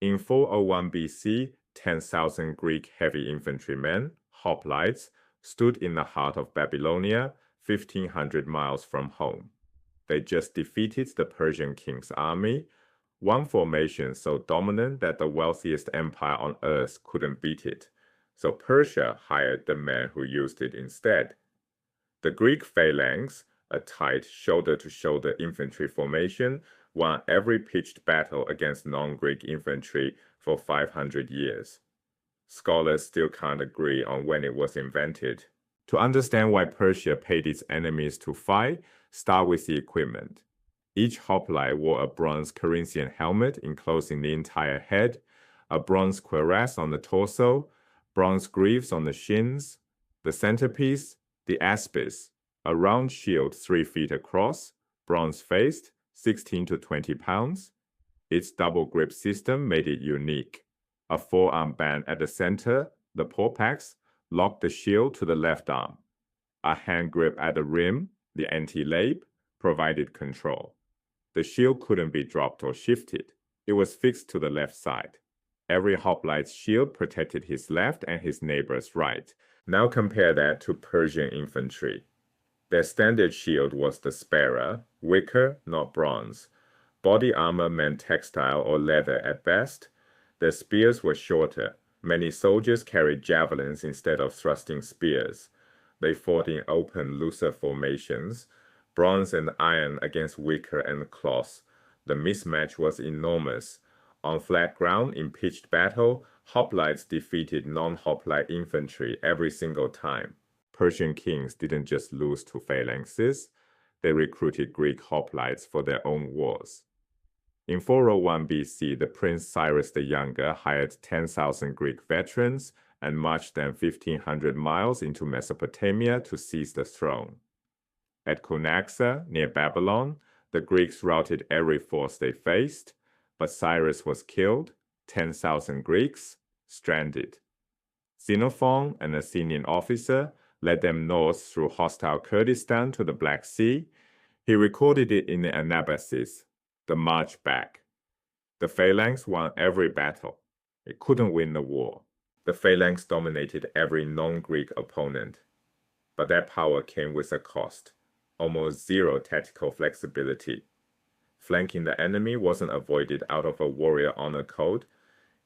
In 401 BC, 10,000 Greek heavy infantrymen, Hoplites, stood in the heart of Babylonia, 1,500 miles from home. They just defeated the Persian king's army, one formation so dominant that the wealthiest empire on earth couldn't beat it, so Persia hired the men who used it instead. The Greek phalanx, a tight shoulder-to-shoulder infantry formation, won every pitched battle against non-Greek infantry for 500 years. Scholars still can't agree on when it was invented. To understand why Persia paid its enemies to fight, start with the equipment. Each hoplite wore a bronze Corinthian helmet enclosing the entire head, a bronze cuirass on the torso, bronze greaves on the shins. The centerpiece, the aspis, a round shield 3 feet across, bronze-faced, 16 to 20 pounds. Its double grip system made it unique. A forearm band at the center, the porpax, locked the shield to the left arm. A hand grip at the rim, the anti-labe, provided control. The shield couldn't be dropped or shifted. It was fixed to the left side. Every hoplite's shield protected his left and his neighbor's right. Now compare that to Persian infantry. Their standard shield was the spera, wicker, not bronze. Body armor meant textile or leather at best. Their spears were shorter. Many soldiers carried javelins instead of thrusting spears. They fought in open, looser formations, bronze and iron against wicker and cloth. The mismatch was enormous. On flat ground, in pitched battle, hoplites defeated non-hoplite infantry every single time. Persian kings didn't just lose to phalanxes, they recruited Greek hoplites for their own wars. In 401 BC, the prince Cyrus the Younger hired 10,000 Greek veterans and marched them 1,500 miles into Mesopotamia to seize the throne. At Cunaxa, near Babylon, the Greeks routed every force they faced, but Cyrus was killed, 10,000 Greeks stranded. Xenophon, an Athenian officer, led them north through hostile Kurdistan to the Black Sea. He recorded it in the Anabasis, the march back. The phalanx won every battle. It couldn't win the war. The phalanx dominated every non-Greek opponent. But that power came with a cost. Almost zero tactical flexibility. Flanking the enemy wasn't avoided out of a warrior honor code.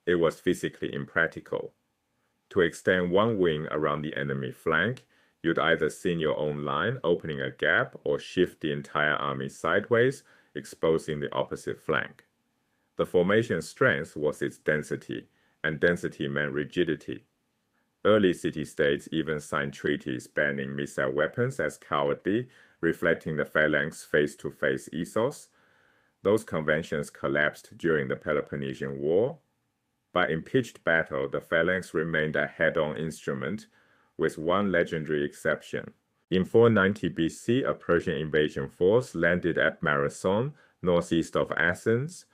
It was physically impractical. To extend one wing around the enemy flank, you'd either thin your own line, opening a gap, or shift the entire army sideways, exposing the opposite flank. The formation's strength was its density, and density meant rigidity. Early city-states even signed treaties banning missile weapons as cowardly, reflecting the phalanx face-to-face ethos. Those conventions collapsed during the Peloponnesian War. But in pitched battle, the phalanx remained a head-on instrument, with one legendary exception. In 490 BC, a Persian invasion force landed at Marathon, northeast of Athens.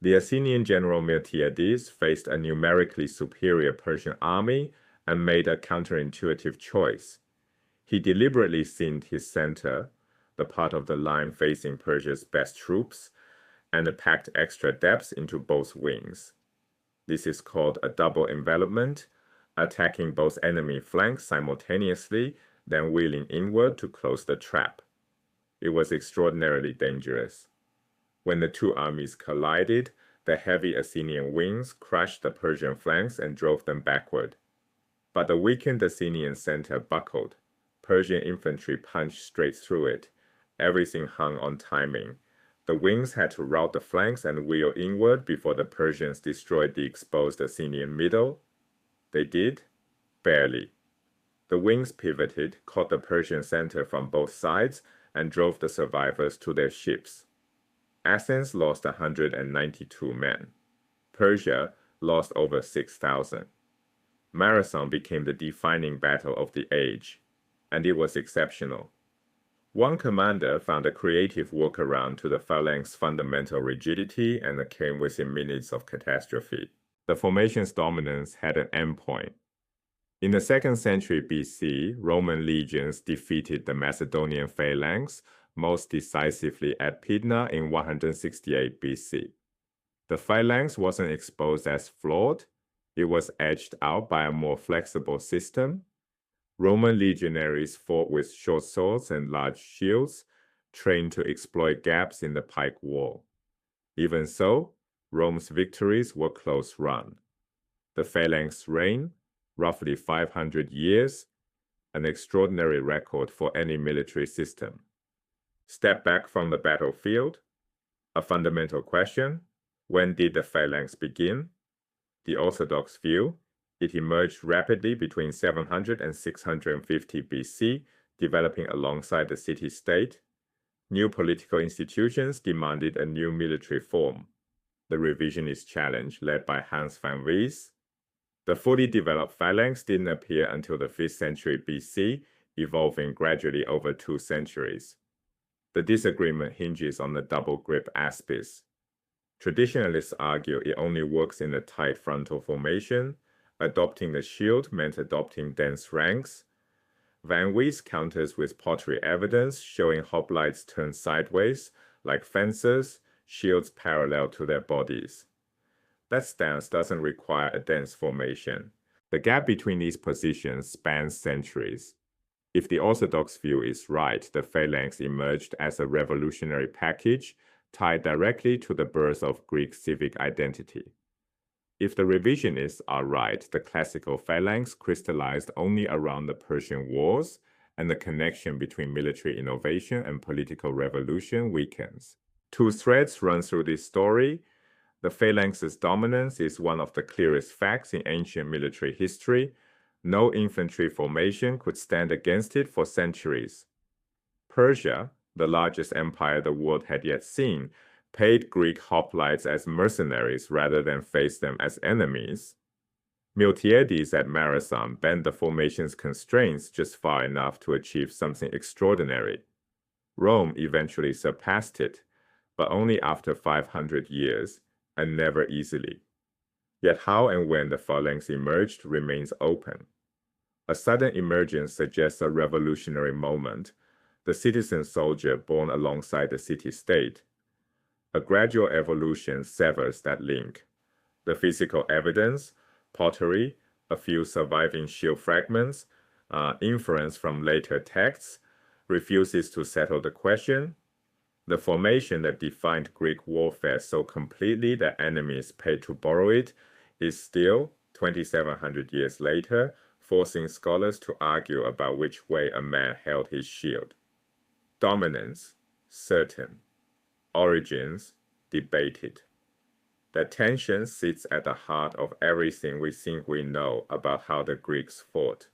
The Athenian general Miltiades faced a numerically superior Persian army and made a counterintuitive choice. He deliberately thinned his center, the part of the line facing Persia's best troops, and packed extra depth into both wings. This is called a double envelopment, attacking both enemy flanks simultaneously, then wheeling inward to close the trap. It was extraordinarily dangerous. When the two armies collided, the heavy Athenian wings crushed the Persian flanks and drove them backward. But the weakened Athenian center buckled. Persian infantry punched straight through it. Everything hung on timing. The wings had to rout the flanks and wheel inward before the Persians destroyed the exposed Athenian middle. They did? Barely. The wings pivoted, caught the Persian center from both sides, and drove the survivors to their ships. Athens lost 192 men. Persia lost over 6,000. Marathon became the defining battle of the age, and it was exceptional. One commander found a creative workaround to the phalanx's fundamental rigidity, and it came within minutes of catastrophe. The formation's dominance had an endpoint. In the 2nd century BC, Roman legions defeated the Macedonian phalanx, most decisively at Pydna in 168 BC. The phalanx wasn't exposed as flawed, it was edged out by a more flexible system. Roman legionaries fought with short swords and large shields, trained to exploit gaps in the pike wall. Even so, Rome's victories were close run. The phalanx reigned, roughly 500 years, an extraordinary record for any military system. Step back from the battlefield. A fundamental question: when did the phalanx begin? The orthodox view: it emerged rapidly between 700 and 650 BC, developing alongside the city-state. New political institutions demanded a new military form. The revisionist challenge led by Hans van Wees. The fully developed phalanx didn't appear until the 5th century BC, evolving gradually over 2 centuries. The disagreement hinges on the double grip aspis. Traditionalists argue it only works in a tight frontal formation. Adopting the shield meant adopting dense ranks. Van Wees counters with pottery evidence showing hoplites turn sideways, like fencers, shields parallel to their bodies. That stance doesn't require a dense formation. The gap between these positions spans centuries. If the orthodox view is right, the phalanx emerged as a revolutionary package tied directly to the birth of Greek civic identity. If the revisionists are right, the classical phalanx crystallized only around the Persian Wars, and the connection between military innovation and political revolution weakens. Two threads run through this story. The phalanx's dominance is one of the clearest facts in ancient military history. No infantry formation could stand against it for centuries. Persia, the largest empire the world had yet seen, paid Greek hoplites as mercenaries rather than face them as enemies. Miltiades at Marathon bent the formation's constraints just far enough to achieve something extraordinary. Rome eventually surpassed it, but only after 500 years, and never easily. Yet how and when the phalanx emerged remains open. A sudden emergence suggests a revolutionary moment, the citizen soldier born alongside the city-state. A gradual evolution severs that link. The physical evidence, pottery, a few surviving shield fragments, inference from later texts, refuses to settle the question. The formation that defined Greek warfare so completely that enemies paid to borrow it is still, 2,700 years later, forcing scholars to argue about which way a man held his shield. Dominance, certain. Origins, debated. That tension sits at the heart of everything we think we know about how the Greeks fought.